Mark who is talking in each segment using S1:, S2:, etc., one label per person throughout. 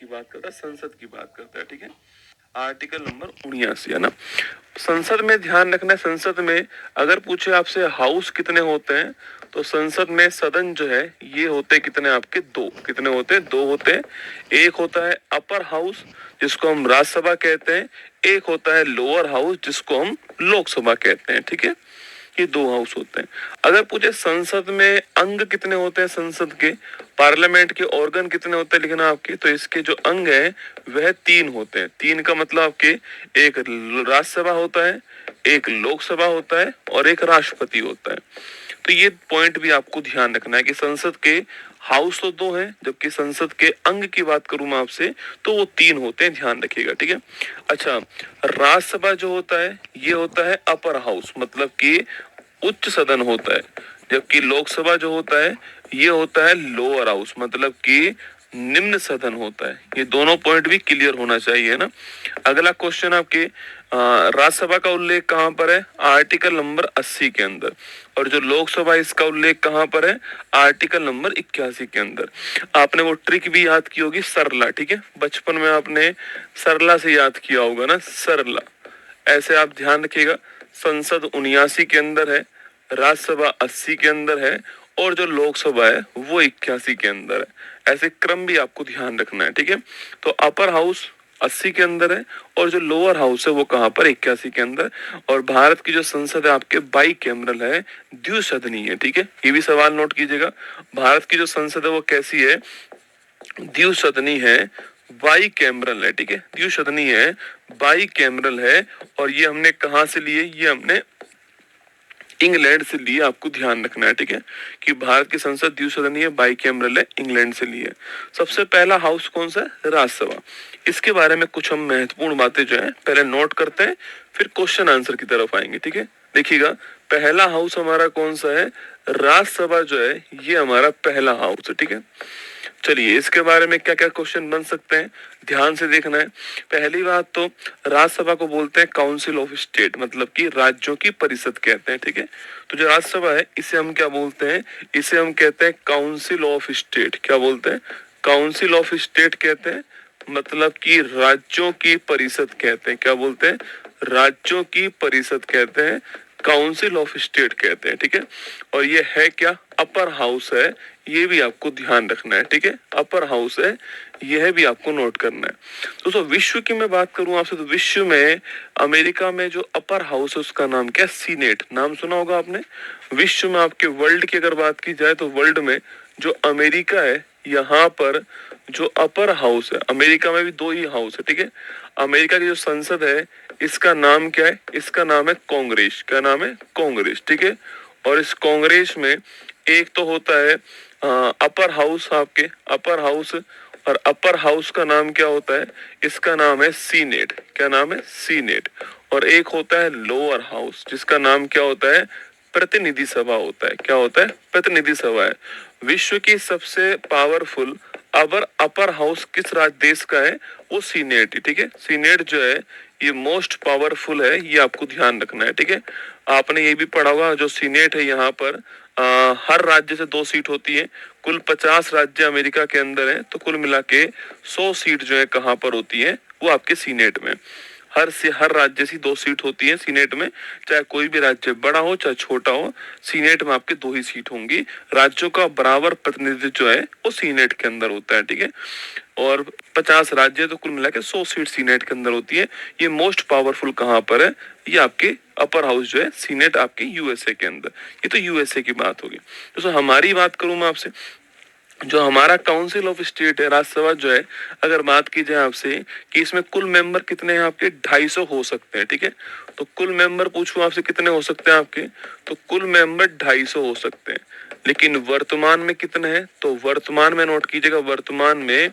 S1: की बात करता है, संसद की बात करता है, ठीक है। आर्टिकल नंबर 79 है ना। संसद में ध्यान रखना है, संसद में अगर पूछे आपसे हाउस कितने होते हैं, तो संसद में सदन जो है ये होते कितने आपके, दो। कितने होते हैं? दो होते हैं। एक होता है अपर हाउस जिसको हम राज्यसभा कहते हैं, एक होता है लोअर हाउस जिसको हम लोकसभा कहते हैं, ठीक है। ये दो हाउस होते हैं। अगर पूछे संसद में अंग कितने होते हैं, संसद के पार्लियामेंट के ऑर्गन कितने होते हैं लिखना आपके, तो इसके जो अंग है वह तीन होते हैं। तीन का मतलब आपके एक राज्यसभा होता है, एक लोकसभा होता है और एक राष्ट्रपति होता है। तो ये पॉइंट भी आपको ध्यान रखना है कि संसद के हाउस तो दो हैं, जबकि संसद के अंग की बात करूं मैं आपसे तो वो तीन होते हैं, ध्यान रखिएगा, ठीक है। अच्छा, राज्यसभा जो होता है ये होता है अपर हाउस, मतलब कि उच्च सदन होता है, जबकि लोकसभा जो होता है ये होता है लोअर हाउस, मतलब कि निम्न सदन होता है। ये दोनों पॉइंट भी क्लियर होना चाहिए ना। अगला क्वेश्चन आपके राज्यसभा का उल्लेख कहाँ पर है, आर्टिकल नंबर 80 के अंदर, और जो लोकसभा इसका उल्लेख कहाँ पर है, आर्टिकल नंबर 81 के अंदर। आपने वो ट्रिक भी याद की होगी, सरला, ठीक है। बचपन में आपने सरला से याद किया होगा ना, सरला। ऐसे आप ध्यान रखिएगा, संसद 79 के अंदर है, राज्यसभा 80 के अंदर है और जो लोकसभा है वो 81 के अंदर है। ऐसे क्रम भी आपको ध्यान रखना है, ठीक है। तो अपर हाउस 80 के अंदर है और जो लोअर हाउस है वो कहाँ पर, 81 के अंदर। और भारत की जो संसद है आपके बाई कैमरल है, द्विसदनीय है, ठीक है। ये भी सवाल नोट कीजिएगा, भारत की जो संसद है वो कैसी है, द्विसदनी है, बाई कैमरल है, ठीक है। द्विसदनी है, बाई कैमरल है। और ये हमने कहाँ से लिए, ये हमने इंग्लैंड से लिए, आपको ध्यान रखना है, ठीक है, कि भारत की संसद द्विसदनीय बाई कैमरल है, इंग्लैंड से लिए। सबसे पहला हाउस कौन सा है, राज्यसभा। इसके बारे में कुछ हम महत्वपूर्ण बातें जो है पहले नोट करते हैं, फिर क्वेश्चन आंसर की तरफ आएंगे, ठीक है। देखिएगा, पहला हाउस हमारा कौन सा है, राज्यसभा जो है ये हमारा पहला हाउस है, ठीक है। चलिए, इसके बारे में क्या क्या क्वेश्चन बन सकते हैं, ध्यान से देखना है। पहली बात तो राज्यसभा को बोलते हैं काउंसिल ऑफ स्टेट, मतलब कि राज्यों की परिषद कहते हैं, ठीक है। तो जो राज्यसभा है इसे हम क्या बोलते हैं, इसे हम कहते हैं काउंसिल ऑफ स्टेट। क्या बोलते हैं, काउंसिल ऑफ स्टेट कहते हैं, मतलब कि राज्यों की परिषद कहते हैं। क्या बोलते हैं, राज्यों की परिषद कहते हैं, काउंसिल ऑफ स्टेट कहते हैं, ठीक है। और ये है क्या, अपर हाउस है, ये भी आपको ध्यान रखना है, ठीक है। अपर हाउस है, यह भी आपको नोट करना है। दोस्तों, विश्व की मैं बात करूं आपसे तो विश्व में अमेरिका में जो अपर हाउस है उसका नाम क्या है, सीनेट। नाम सुना होगा आपने। विश्व में आपके वर्ल्ड की अगर बात की जाए तो वर्ल्ड में जो अमेरिका है यहाँ पर जो अपर हाउस है, अमेरिका में भी दो ही हाउस है, ठीक है। अमेरिका की जो संसद है इसका नाम क्या है, इसका नाम है कांग्रेस। क्या नाम है, कांग्रेस, ठीक है। और इस कांग्रेस में एक तो होता है अपर हाउस, आपके अपर हाउस, और अपर हाउस का नाम क्या होता है, इसका नाम है सीनेट। क्या नाम है, सीनेट। और एक होता है लोअर हाउस जिसका नाम क्या होता है, प्रतिनिधि सभा होता है। क्या होता है, प्रतिनिधि सभा है। विश्व की सबसे पावरफुल अपर हाउस किस राज्य देश का है, वो सीनेट, ठीक है। सीनेट जो है ये मोस्ट पावरफुल है, ये आपको ध्यान रखना है, ठीक है। आपने ये भी पढ़ा होगा, जो सीनेट है यहाँ पर हर राज्य से 2 सीट होती है। कुल 50 राज्य अमेरिका के अंदर है, तो कुल मिला के 100 सीट जो है कहाँ पर होती है, वो आपके सीनेट में। हर राज्य से 2 सीट होती है सीनेट में, चाहे कोई भी राज्य बड़ा हो चाहे छोटा हो, सीनेट में आपके 2 ही सीट होंगी। राज्यों का बराबर प्रतिनिधित्व जो है वो सीनेट के अंदर होता है, ठीक है। और 50 राज्य तो कुल मिला के 100 सीट सीनेट के अंदर होती है। ये मोस्ट पावरफुल कहाँ पर है, ये आपके अपर हाउस जो है सीनेट आपके यूएसए के अंदर। ये तो यूएसए की बात होगी। दोस्तों, हमारी बात करूं मैं आपसे, जो हमारा काउंसिल ऑफ स्टेट है, राज्यसभा जो है, अगर बात की जाए आपसे कि इसमें कुल मेंबर कितने हैं आपके, 250 हो सकते हैं, ठीक है। तो कुल मेंबर पूछूं आपसे कितने हो सकते हैं आपके, तो कुल मेंबर 250 हो सकते हैं। लेकिन वर्तमान में कितने हैं, तो वर्तमान में नोट कीजिएगा, वर्तमान में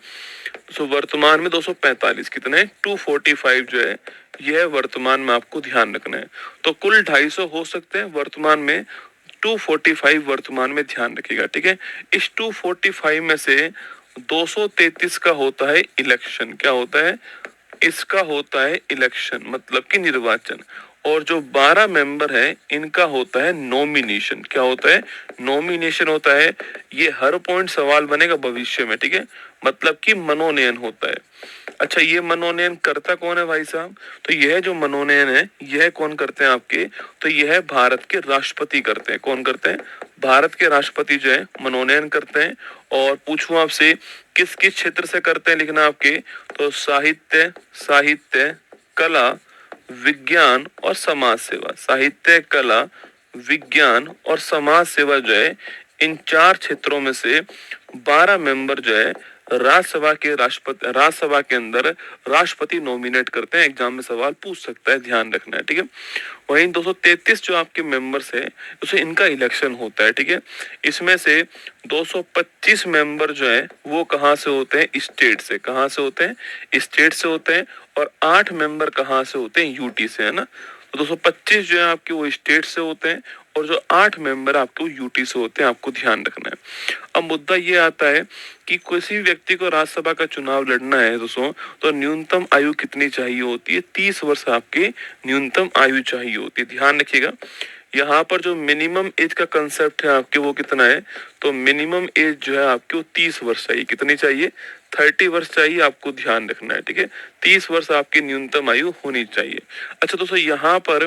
S1: 245 कितने हैं, 245 जो है यह वर्तमान में आपको ध्यान रखना है। तो कुल 250 हो सकते हैं वर्तमान में, 245 वर्तमान में ध्यान रखिएगा, ठीक है। इस 245 में से 233 का होता है इलेक्शन। क्या होता है, इसका होता है इलेक्शन, मतलब कि निर्वाचन। और जो 12 मेंबर है इनका होता है नॉमिनेशन। क्या होता है? नॉमिनेशन होता है। ये हर पॉइंट सवाल बनेगा भविष्य में, ठीक है, मतलब कि मनोनयन होता है। अच्छा, ये मनोनयन करता कौन है भाई साहब? तो यह जो मनोनयन है यह कौन करते हैं आपके? तो यह भारत के राष्ट्रपति करते हैं। कौन करते हैं? भारत के राष्ट्रपति जो है मनोनयन करते हैं। और पूछूं आपसे किस किस क्षेत्र से करते हैं, लिखना आपके। तो साहित्य, साहित्य, कला, विज्ञान और समाज सेवा। साहित्य, कला, विज्ञान और समाज सेवा जो है इन 4 क्षेत्रों में से 12 मेंबर जो है राज्यसभा के अंदर राष्ट्रपति नॉमिनेट करते हैं। एग्जाम में सवाल पूछ सकता है, ध्यान रखना है, ठीक है। वहीं 233 जो आपके मेंबर्स हैं उसे इनका इलेक्शन होता है, ठीक है। इसमें से 225 मेंबर जो है वो कहाँ से होते हैं? स्टेट से। कहाँ से होते हैं? स्टेट से होते हैं। और 8 मेंबर कहाँ से होते हैं? यूटी से, है ना। तो 225 जो है आपके वो स्टेट से होते हैं और जो 8 मेंबर आपके वो यूटी से होते हैं। आपको ध्यान रखना है। अब मुद्दा ये आता है कि किसी भी व्यक्ति को राज्यसभा का चुनाव लड़ना है दोस्तों, तो न्यूनतम आयु कितनी चाहिए होती है? 30 वर्ष आपकी न्यूनतम आयु चाहिए होती है। ध्यान रखिएगा, यहाँ पर जो मिनिमम एज का कंसेप्ट है आपके वो कितना है? तो मिनिमम एज जो है आपके वो 30 वर्ष चाहिए। कितनी चाहिए? 30 वर्ष चाहिए। आपको ध्यान रखना है, ठीक है। 30 वर्ष आपकी न्यूनतम आयु होनी चाहिए। अच्छा दोस्तों, यहाँ पर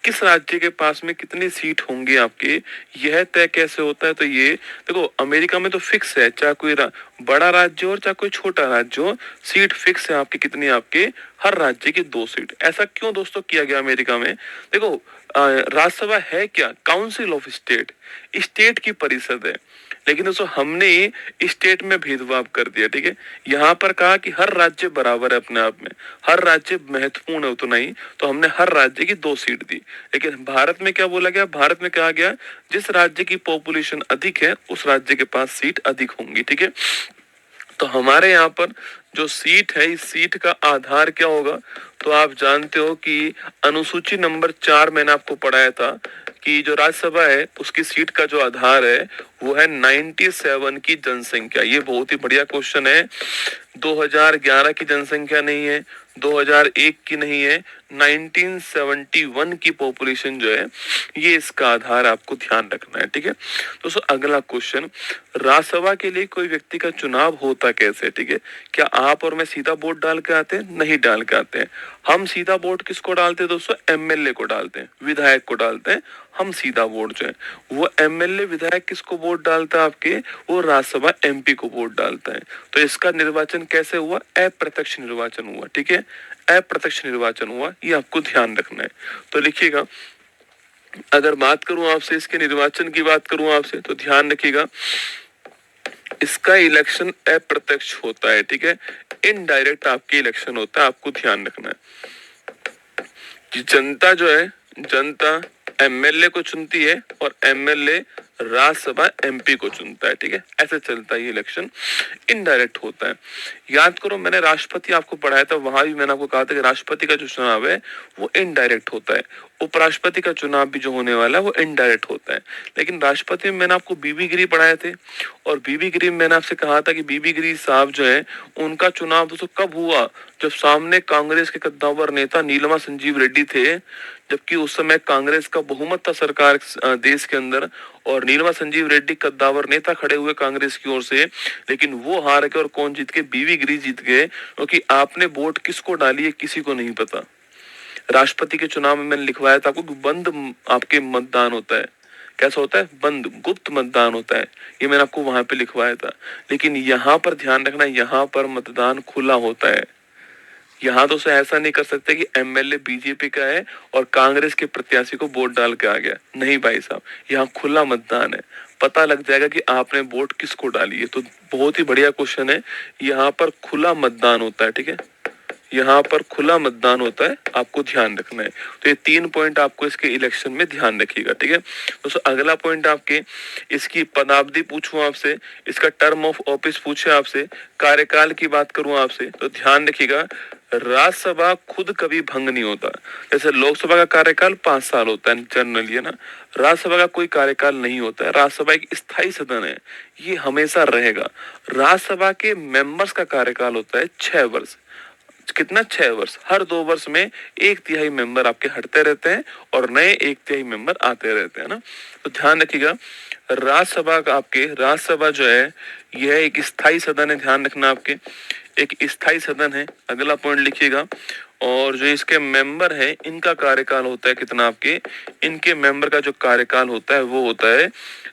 S1: किस राज्य के पास में कितनी सीट होंगी आपके, यह तय कैसे होता है? तो ये देखो, अमेरिका में तो फिक्स है, चाहे कोई बड़ा राज्य हो और चाहे कोई छोटा राज्य हो, सीट फिक्स है आपकी। कितनी? आपके हर राज्य की 2 सीट। ऐसा क्यों दोस्तों किया गया अमेरिका में? देखो, राज्यसभा है क्या? काउंसिल ऑफ स्टेट, स्टेट की परिषद है। लेकिन दोस्तों हमने स्टेट में भेदभाव कर दिया, ठीक है। यहाँ पर कहा कि हर राज्य बराबर है अपने आप में, हर राज्य महत्वपूर्ण है उतना ही, तो हमने हर राज्य की 2 सीट दी। लेकिन भारत में क्या बोला गया? भारत में कहा गया जिस राज्य की पॉपुलेशन अधिक है उस राज्य के पास सीट अधिक होंगी, ठीक है। तो हमारे यहाँ पर जो सीट है, इस सीट का आधार क्या होगा? तो आप जानते हो कि अनुसूची नंबर 4 मैंने आपको पढ़ाया था कि जो राज्यसभा है उसकी सीट का जो आधार है वो है 97 की जनसंख्या। ये बहुत ही बढ़िया क्वेश्चन है। 2011 की जनसंख्या नहीं है, 2001 की नहीं है, 1971 की पॉपुलेशन जो है ये इसका आधार आपको ध्यान रखना है, ठीक है। दोस्तों अगला क्वेश्चन, राज्यसभा के लिए कोई व्यक्ति का चुनाव होता कैसे, ठीक है। क्या आप और मैं सीधा वोट डाल के आते हैं? नहीं डाल के आते हैं। हम सीधा वोट किसको डालते हैं दोस्तों? एमएलए को डालते हैं, विधायक को डालते हैं हम सीधा वोट जो है। वो एमएलए विधायक किसको वोट डालता है आपके? वो राज्यसभा एमपी को वोट डालता है। तो इसका निर्वाचन कैसे हुआ? अप्रत्यक्ष निर्वाचन हुआ, ठीक है। अप्रत्यक्ष निर्वाचन हुआ, ये आपको ध्यान रखना है। तो लिखिएगा, अगर बात करूं आपसे इसके निर्वाचन की बात करूं आपसे, तो ध्यान रखिएगा इसका इलेक्शन अप्रत्यक्ष होता है, ठीक है। इनडायरेक्ट आपके इलेक्शन होता है। आपको ध्यान रखना है कि जनता जो है, जनता एमएलए को चुनती है और एमएलए राज्यसभा एमपी को चुनता है, ठीक है। ऐसे चलता है ये इलेक्शन, इनडायरेक्ट होता है। याद करो, मैंने राष्ट्रपति आपको पढ़ाया था, वहां भी मैंने आपको कहा था कि राष्ट्रपति का जो चुनाव है वो इनडायरेक्ट होता है। उपराष्ट्रपति का चुनाव भी जो होने वाला है वो इनडायरेक्ट होता है। लेकिन राष्ट्रपति में मैंने आपको बीबी गिरी पढ़ाए थे, और बीबी गिरी में मैंने आपसे कहा था कि बीबी गिरी साहब जो है उनका चुनाव दोस्तों कब हुआ? जब सामने कांग्रेस के कद्दावर नेता नीलमा संजीव रेड्डी थे, जबकि उस समय कांग्रेस का बहुमत था सरकार देश के अंदर, और नीलमा संजीव रेड्डी कद्दावर नेता खड़े हुए कांग्रेस की ओर से। लेकिन वो हार गए और कौन जीत गए? बीबी गिरी जीत गए, क्योंकि आपने वोट किसको डाली है किसी को नहीं पता। राष्ट्रपति के चुनाव में मैंने लिखवाया था आपको कि बंद आपके मतदान होता है। कैसा होता है? बंद, गुप्त मतदान होता है। ये मैंने आपको वहां पे लिखवाया था। लेकिन यहाँ पर ध्यान रखना, यहाँ पर मतदान खुला होता है। यहाँ तो से ऐसा नहीं कर सकते कि एमएलए बीजेपी का है और कांग्रेस के प्रत्याशी को वोट डाल के आ गया। नहीं भाई साहब, यहाँ खुला मतदान है, पता लग जाएगा कि आपने वोट किसको डाली है। तो बहुत ही बढ़िया क्वेश्चन है। यहाँ पर खुला मतदान होता है, ठीक है। यहाँ पर खुला मतदान होता है, आपको ध्यान रखना है। तो ये 3 पॉइंट आपको इसके इलेक्शन में ध्यान रखिएगा, ठीक है। दोस्तों अगला पॉइंट आपके, इसकी पदावधि पूछूं आपसे, इसका टर्म ऑफ ऑफिस पूछे आपसे, कार्यकाल की बात करूं आपसे, तो ध्यान रखिएगा राज्यसभा खुद कभी भंग नहीं होता। जैसे लोकसभा का कार्यकाल 5 साल होता है जनरली, है ना। राज्यसभा का कोई कार्यकाल नहीं होता है। राज्यसभा एक स्थायी सदन है, ये हमेशा रहेगा। राज्यसभा के मेंबर्स का कार्यकाल होता है 6 वर्ष। कितना 6 वर्ष, हर 2 वर्ष में 1/3 मेंबर आपके हटते रहते हैं और नए 1/3 मेंबर आते रहते हैं ना। तो ध्यान रखिएगा, राज्यसभा का आपके राज्यसभा जो है यह एक स्थायी सदन है, ध्यान रखना आपके एक स्थायी सदन है। अगला पॉइंट लिखिएगा, और जो इसके मेंबर हैं इनका कार्यकाल होता है कितना आपके, इनके मेंबर का जो कार्यकाल होता है वो होता है,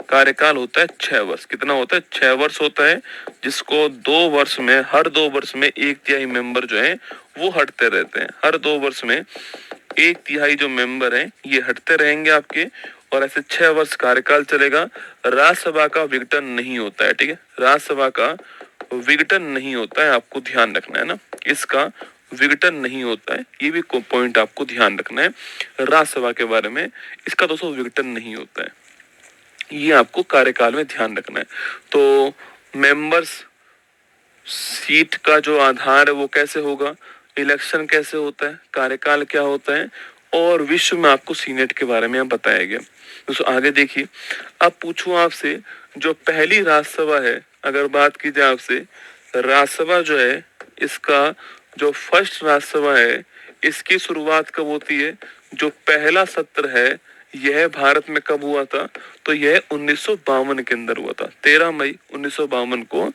S1: कार्यकाल होता है 6 वर्ष। कितना होता है, 6 वर्ष होता है, जिसको 2 वर्ष में, हर 2 वर्ष में 1/3 मेंबर जो है वो हटते रहते हैं। हर 2 वर्ष में 1/3 जो मेंबर हैं ये हटते रहेंगे आपके, और ऐसे 6 वर्ष कार्यकाल चलेगा। राज्यसभा का विघटन नहीं होता है, ठीक है, राज्यसभा का विघटन नहीं होता है, आपको ध्यान रखना है ना, इसका विघटन नहीं होता है, ये भी पॉइंट आपको ध्यान रखना है राज्यसभा के बारे में, इसका दोस्तों विघटन नहीं होता है, ये आपको कार्यकाल में ध्यान रखना है। तो मेंबर्स सीट का जो आधार है वो कैसे होगा, इलेक्शन कैसे होता है, कार्यकाल क्या होता है, और विश्व में आपको सीनेट के बारे में बताया गया। दोस्तों आगे देखिए, अब पूछूं आपसे, जो पहली राज्यसभा है, अगर बात की जाए आपसे, राज्यसभा जो है इसका जो फर्स्ट राज्यसभा है इसकी शुरुआत कब होती है, जो पहला सत्र है यह भारत में कब हुआ था, तो यह 1952 के अंदर हुआ था। 13 मई 1952 को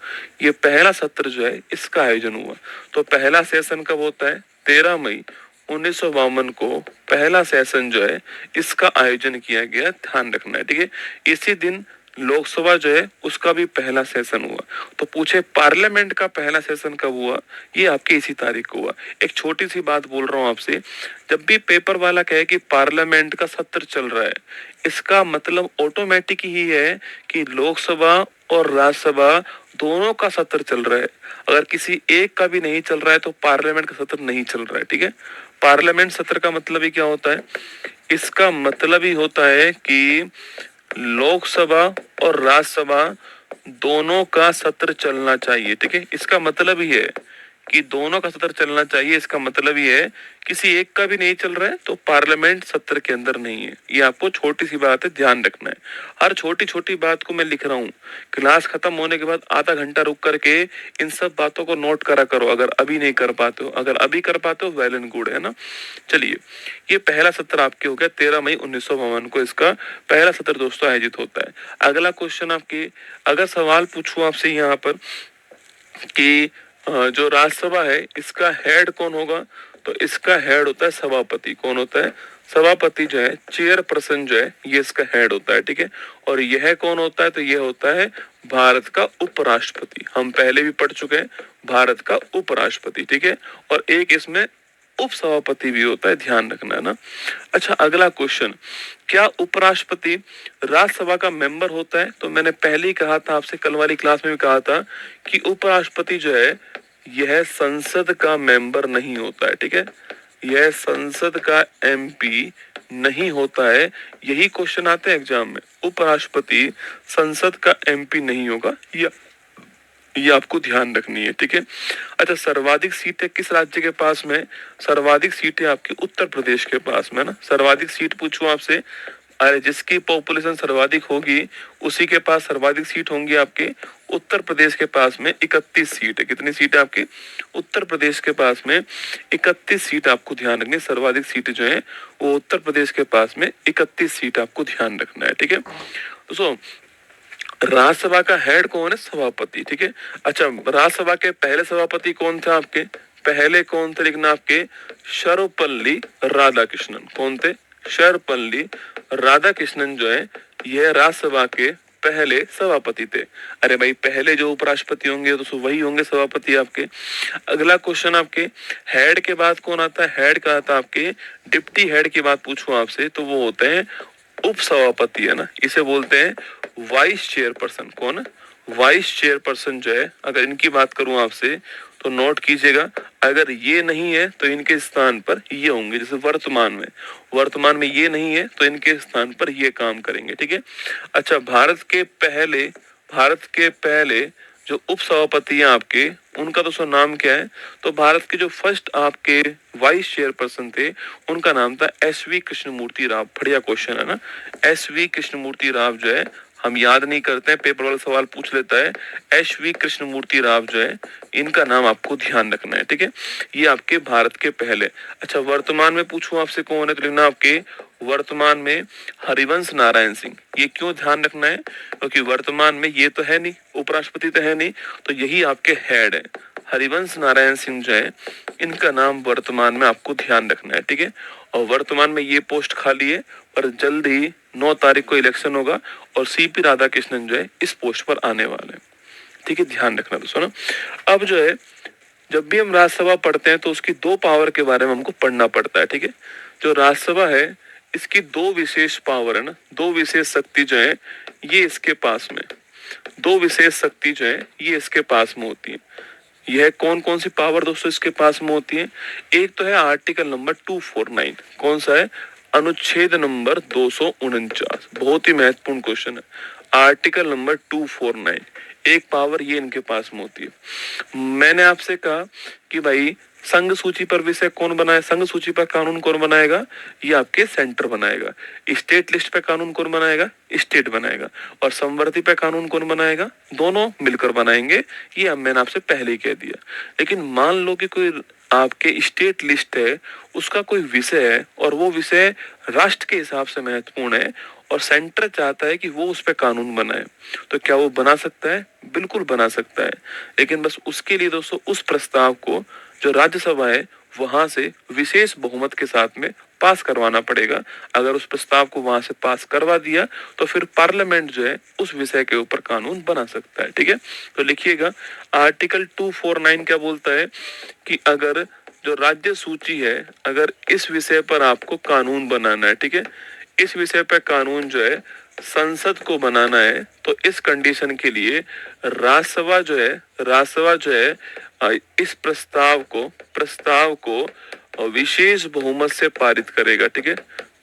S1: ये पहला सत्र जो है इसका आयोजन हुआ। तो पहला सेशन कब होता है, 13 मई 1952 को पहला सेशन जो है इसका आयोजन किया गया, ध्यान रखना है, ठीक है। इसी दिन लोकसभा जो है उसका भी पहला सेशन हुआ। तो पूछे पार्लियामेंट का पहला सेशन कब हुआ, ये आपके इसी तारीख को हुआ। एक छोटी सी बात बोल रहा हूँ आपसे, जब भी पेपर वाला कहे कि पार्लियामेंट का सत्र चल रहा है, इसका मतलब ऑटोमेटिक ही है कि लोकसभा और राज्यसभा दोनों का सत्र चल रहा है। अगर किसी एक का भी नहीं चल रहा है तो पार्लियामेंट का सत्र नहीं चल रहा है, ठीक है। पार्लियामेंट सत्र का मतलब ही क्या होता है, इसका मतलब ही होता है कि लोकसभा और राज्यसभा दोनों का सत्र चलना चाहिए, ठीक है। इसका मतलब ही है कि दोनों का सत्र चलना चाहिए, इसका मतलब ही है किसी एक का भी नहीं चल रहा है तो पार्लियामेंट सत्र के अंदर नहीं है। ये आपको छोटी सी बात है, ध्यान रखना है। हर छोटी छोटी बात को मैं लिख रहा हूँ, क्लास खत्म होने के बाद आधा घंटा रुक करके इन सब बातों को नोट करा करो, अगर अभी नहीं कर पाते हो। अगर अभी कर पाते हो वेल एंड गुड, है ना। चलिए, ये पहला सत्र आपके हो गया, 13 मई 1952 को इसका पहला सत्र दोस्तों आयोजित होता है। अगला क्वेश्चन आपके, अगर सवाल पूछूं आपसे यहाँ पर कि जो राज्यसभा है इसका हेड कौन होगा, तो इसका हेड होता है सभापति। कौन होता है, सभापति जो है, चेयरपर्सन जो है, ये इसका हेड होता है, ठीक है। और यह कौन होता है, तो यह होता है भारत का उपराष्ट्रपति। हम पहले भी पढ़ चुके हैं, भारत का उपराष्ट्रपति, ठीक है। और एक इसमें उपसभापति भी होता है, ध्यान रखना है ना। अच्छा, अगला क्वेश्चन, क्या उपराष्ट्रपति राज्यसभा का मेंबर होता है, तो मैंने पहले ही कहा था आपसे, कल वाली क्लास में भी कहा था कि उपराष्ट्रपति जो है यह संसद का मेंबर नहीं होता है, ठीक है। यह संसद का एमपी नहीं होता है। यही क्वेश्चन आते हैं एग्जाम में, उपराष्ट्रपति संसद का एमपी नहीं होगा, ये आपको ध्यान रखनी है, ठीक है। अच्छा, सर्वाधिक सीटें किस राज्य के पास में, सर्वाधिक सीटें आपकी उत्तर प्रदेश के पास में ना। सर्वाधिक सीट पूछूं आपसे, अरे जिसकी पॉपुलेशन सर्वाधिक होगी उसी के पास सर्वाधिक सीट होंगी आपके। उत्तर प्रदेश के पास में 31 सीट है। कितनी सीट है आपकी, उत्तर प्रदेश के पास में 31 सीट आपको ध्यान रखनी है। सर्वाधिक सीट जो है वो उत्तर प्रदेश के पास में 31 सीट आपको ध्यान रखना है, ठीक है। दोस्तों राज्यसभा का हेड कौन है, सभापति, ठीक है। अच्छा, राज्यसभा के पहले सभापति कौन थे आपके, पहले कौन थे लिखना आपके, सर्वपल्ली राधाकृष्णन। कौन थे, सर्वपल्ली राधाकृष्णन जो है यह राज्यसभा के पहले सभापति थे। अरे भाई, पहले जो उपराष्ट्रपति होंगे तो वही होंगे सभापति आपके। अगला क्वेश्चन आपके, हेड के बाद कौन आता है, हेड का आता है आपके डिप्टी हेड की बात पूछूं आपसे तो वो होते हैं उपसभापति, है ना। इसे बोलते हैं वाइस चेयरपर्सन। कौन, वाइस चेयरपर्सन जो है, अगर इनकी बात करूं आपसे तो नोट कीजिएगा, अगर ये नहीं है तो इनके स्थान पर ये होंगे। जैसे वर्तमान में ये नहीं है तो इनके स्थान पर ये काम करेंगे, ठीक है। अच्छा, भारत के पहले जो उपसभापति हैं आपके, उनका तो नाम क्या है, तो भारत के जो फर्स्ट आपके वाइस चेयरपर्सन थे उनका नाम था एस.वी. कृष्णमूर्ति राव। बढ़िया क्वेश्चन है ना, एस.वी. कृष्णमूर्ति राव जो है, हम याद नहीं करते हैं, पेपर वाला सवाल पूछ लेता है। एस.वी. कृष्णमूर्ति राव जो है इनका नाम आपको ध्यान रखना है, ठीक है। ये आपके भारत के पहले। अच्छा, वर्तमान में पूछूं आपसे कौन है, तो लिखना आपके वर्तमान में हरिवंश नारायण सिंह। ये क्यों ध्यान रखना है, क्योंकि वर्तमान में ये तो है नहीं, उपराष्ट्रपति तो है नहीं, तो यही आपके हेड है। हरिवंश नारायण सिंह जो है, इनका नाम वर्तमान में आपको ध्यान रखना है, ठीक है। और वर्तमान में ये पोस्ट खाली है, पर जल्द ही 9 तारीख को इलेक्शन होगा और सीपी राधाकृष्णन जो है इस पोस्ट पर आने वाले हैं, ठीक है। ध्यान रखना दोस्तों ना। अब जो है, जब भी हम राज्यसभा पढ़ते हैं तो उसकी 2 पावर के बारे में हमको पढ़ना पड़ता है, ठीक है। जो राज्यसभा है, इसकी 2 विशेष पावर है ना, 2 विशेष शक्ति जो है ये इसके पास में, 2 विशेष शक्ति जो है ये इसके पास में होती है। यह कौन कौन सी पावर दोस्तों इसके पास में होती है? एक तो है आर्टिकल नंबर 249। कौन सा है? अनुच्छेद नंबर 249। बहुत ही महत्वपूर्ण क्वेश्चन है। आर्टिकल नंबर 249, एक पावर ये इनके पास में होती है। मैंने आपसे कहा कि भाई संघ सूची पर विषय कौन बनाए, संघ सूची पर कानून कौन बनाएगा? ये आपके सेंटर बनाएगा। स्टेट लिस्ट पे कानून कौन बनाएगा? स्टेट बनाएगा। और संवर्ती पे कानून कौन बनाएगा? दोनों मिलकर बनाएंगे। ये अब मैंने आपसे पहले ही कह दिया। लेकिन मान लो कि कोई आपके स्टेट लिस्ट है, उसका कोई विषय है और वो विषय राष्ट्र के हिसाब से महत्वपूर्ण है और सेंटर चाहता है कि वो उस पर कानून बनाए, तो क्या वो बना सकता है? बिल्कुल बना सकता है। लेकिन बस उसके लिए दोस्तों उस प्रस्ताव को जो राज्यसभा है वहां से विशेष बहुमत के साथ में पास करवाना पड़ेगा। अगर उस प्रस्ताव को वहां से पास करवा दिया तो फिर पार्लियामेंट जो है उस विषय के ऊपर कानून बना सकता है, ठीक है। तो लिखिएगा, आर्टिकल 249 क्या बोलता है कि अगर जो राज्य सूची है, अगर इस विषय पर आपको कानून बनाना है, ठीक है, इस विषय पर कानून जो है संसद को बनाना है, तो इस कंडीशन के लिए राज्यसभा जो है इस प्रस्ताव को विशेष बहुमत से पारित करेगा, ठीक है।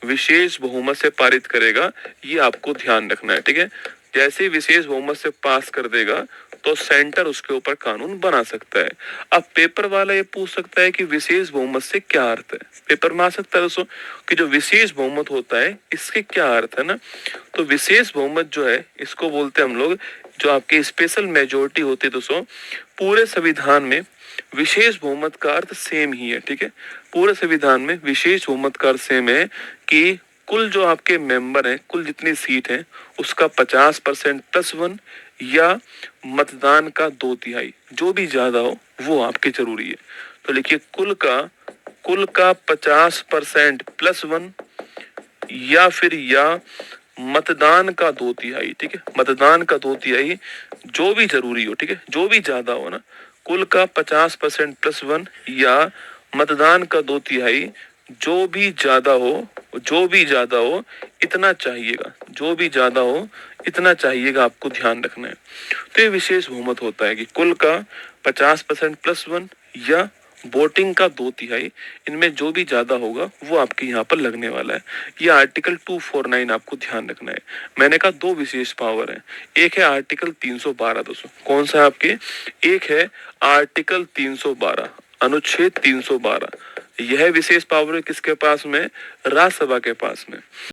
S1: विशेष बहुमत से पारित करेगा, ये आपको ध्यान रखना है, ठीक है। जैसे ही विशेष बहुमत से पास कर देगा तो सेंटर उसके ऊपर कानून बना सकता है। अब पेपर वाला ये पूछ सकता है कि विशेष बहुमत से क्या अर्थ है। पेपर में आ सकता है दोस्तों कि जो विशेष बहुमत होता है इसके क्या अर्थ है ना। तो विशेष बहुमत जो है इसको बोलते हैं हम लोग, जो आपकी स्पेशल मेजोरिटी होती है दोस्तों। पूरे संविधान में विशेष बहुमत का अर्थ सेम ही है, ठीक है। पूरे संविधान में विशेष बहुमत का अर्थ सेम है कि कुल जो आपके मेंबर हैं, कुल जितनी सीट है उसका 50% +1 या मतदान का 2/3, जो भी ज्यादा हो वो आपके जरूरी है। तो लिखिए, कुल का 50% +1 या फिर मतदान का 2/3, ठीक है। मतदान का 2/3 जो भी जरूरी हो, ठीक है, जो भी ज्यादा हो ना। कुल का 50% +1 या मतदान का 2/3 जो भी ज्यादा हो इतना चाहिएगा, जो भी ज्यादा हो इतना चाहिएगा, आपको ध्यान रखना है। तो ये विशेष बहुमत होता है कि कुल का 50% +1 या वोटिंग का 2/3, इनमें जो भी ज्यादा होगा वो आपके यहाँ पर लगने वाला है। ये आर्टिकल 249 आपको ध्यान रखना है। मैंने कहा 2 विशेष पावर है। एक है आर्टिकल 312 दोस्तों। कौन सा है आपके? एक है आर्टिकल 312, अनुच्छेद 312। यह विशेष पावर है किसके पास में? राज्यसभा के पास में।